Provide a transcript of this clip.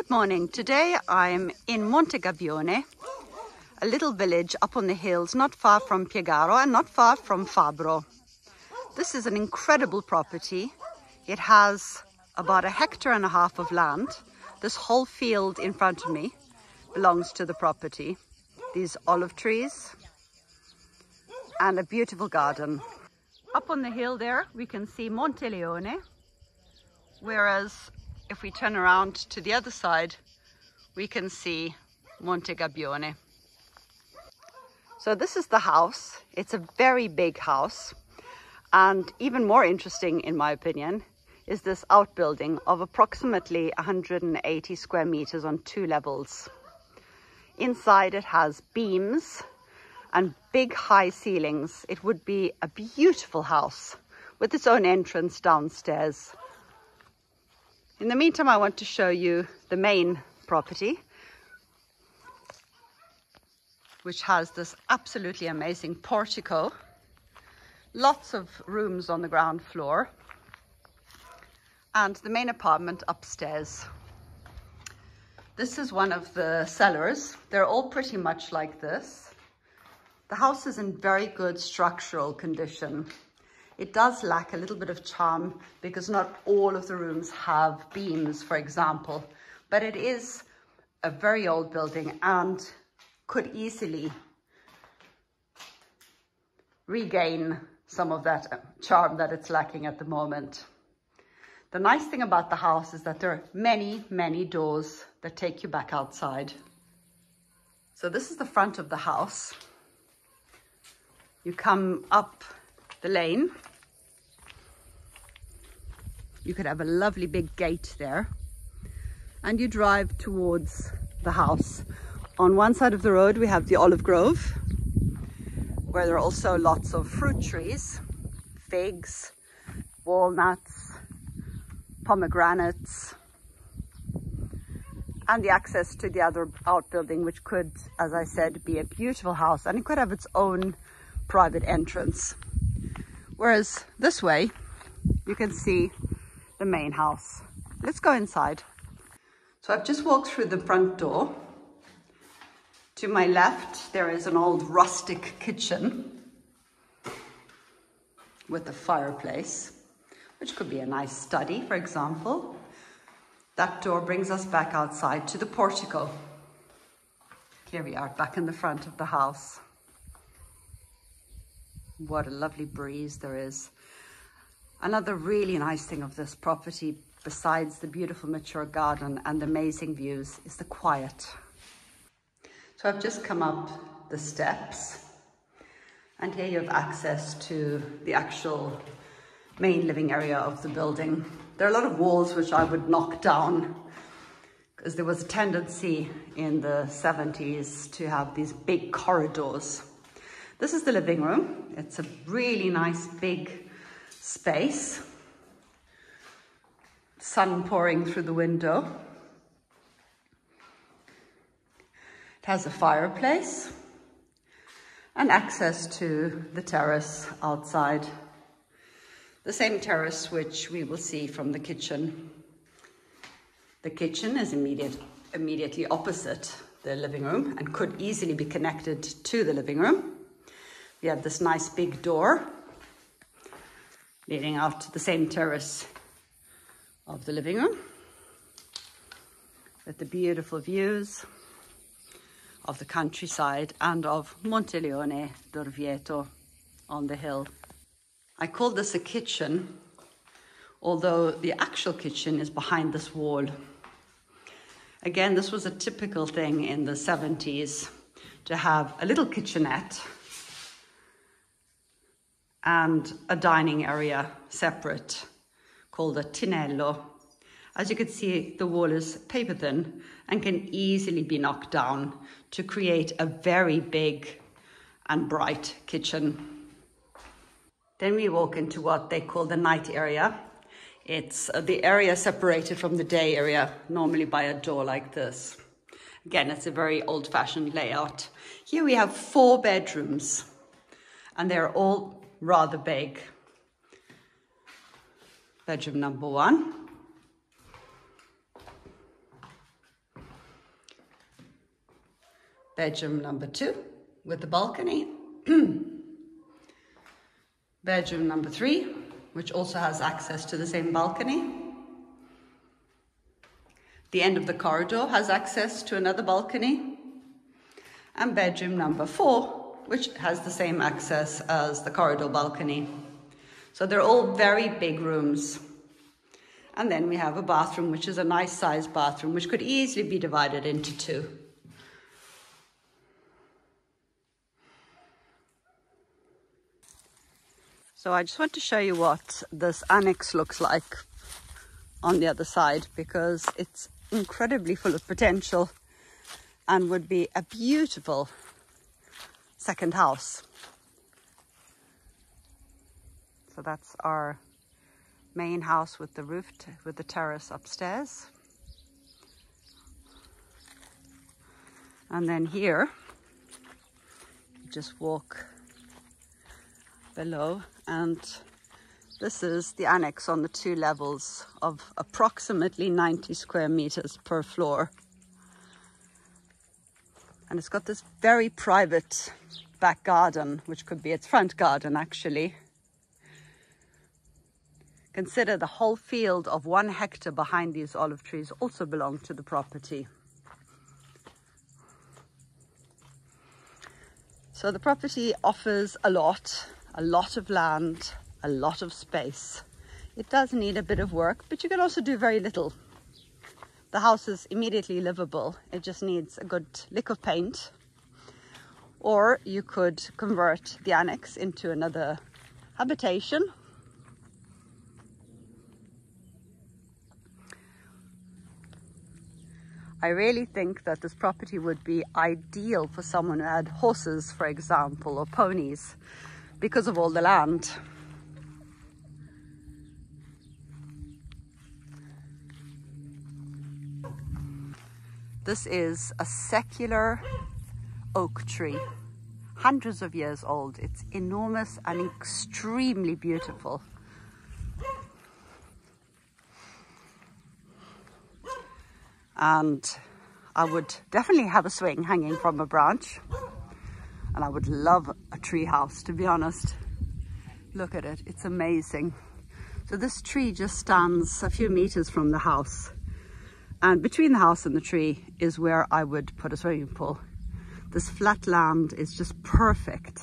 Good morning. Today I'm in Montegabbione, a little village up on the hills not far from Piegaro and not far from Fabro. This is an incredible property. It has about 1.5 hectares of land. This whole field in front of me belongs to the property. These olive trees and a beautiful garden. Up on the hill there we can see Monte Leone, whereas if we turn around to the other side we can see Montegabbione. So this is the house. It's a very big house, and even more interesting in my opinion is this outbuilding of approximately 180 square meters on 2 levels. Inside it has beams and big high ceilings. It would be a beautiful house with its own entrance downstairs. In the meantime, I want to show you the main property, which has this absolutely amazing portico, lots of rooms on the ground floor, and the main apartment upstairs. This is one of the cellars. They're all pretty much like this. The house is in very good structural condition. It does lack a little bit of charm because not all of the rooms have beams, for example, but it is a very old building and could easily regain some of that charm that it's lacking at the moment. The nice thing about the house is that there are many, many doors that take you back outside. So this is the front of the house. You come up the lane. You could have a lovely big gate there, and you drive towards the house. On one side of the road we have the olive grove, where there are also lots of fruit trees, figs, walnuts, pomegranates, and the access to the other outbuilding, which could, as I said, be a beautiful house, and it could have its own private entrance. Whereas this way you can see the main house. Let's go inside. So I've just walked through the front door. To my left there is an old rustic kitchen with a fireplace, which could be a nice study, for example. That door brings us back outside to the portico. Here we are back in the front of the house. What a lovely breeze there is. Another really nice thing of this property, besides the beautiful mature garden and the amazing views, is the quiet. So I've just come up the steps, and here you have access to the actual main living area of the building. There are a lot of walls which I would knock down, because there was a tendency in the 70s to have these big corridors. This is the living room. It's a really nice big space. Sun pouring through the window. It has a fireplace and access to the terrace outside. The same terrace which we will see from the kitchen. The kitchen is immediately opposite the living room and could easily be connected to the living room. We have this nice big door leading out to the same terrace of the living room, with the beautiful views of the countryside and of Monte Leone d'Orvieto on the hill. I call this a kitchen, although the actual kitchen is behind this wall. Again, this was a typical thing in the 70s, to have a little kitchenette and a dining area separate, called a tinello. As you can see, the wall is paper thin and can easily be knocked down to create a very big and bright kitchen. Then we walk into what they call the night area. It's the area separated from the day area, normally by a door like this. Again, it's a very old-fashioned layout. Here we have 4 bedrooms, and they're all rather big. Bedroom number 1. bedroom number 2 with the balcony. Bedroom number 3, which also has access to the same balcony. The end of the corridor has access to another balcony. And bedroom number 4, which has the same access as the corridor balcony. So they're all very big rooms. And then we have a bathroom, which is a nice sized bathroom, which could easily be divided into 2. So I just want to show you what this annex looks like on the other side, because it's incredibly full of potential and would be a beautiful second house. So that's our main house with the roof, with the terrace upstairs. And then here, you just walk below, and this is the annex on the 2 levels of approximately 90 square meters per floor. And it's got this very private back garden, which could be its front garden actually. Consider the whole field of 1 hectare behind these olive trees also belong to the property. So the property offers a lot of land, a lot of space. It does need a bit of work, but you can also do very little. The house is immediately livable. It just needs a good lick of paint. Or you could convert the annex into another habitation. I really think that this property would be ideal for someone who had horses, for example, or ponies, because of all the land. This is a secular oak tree, hundreds of years old. It's enormous and extremely beautiful. And I would definitely have a swing hanging from a branch. And I would love a tree house, to be honest. Look at it, it's amazing. So this tree just stands a few meters from the house. And between the house and the tree is where I would put a swimming pool. This flat land is just perfect.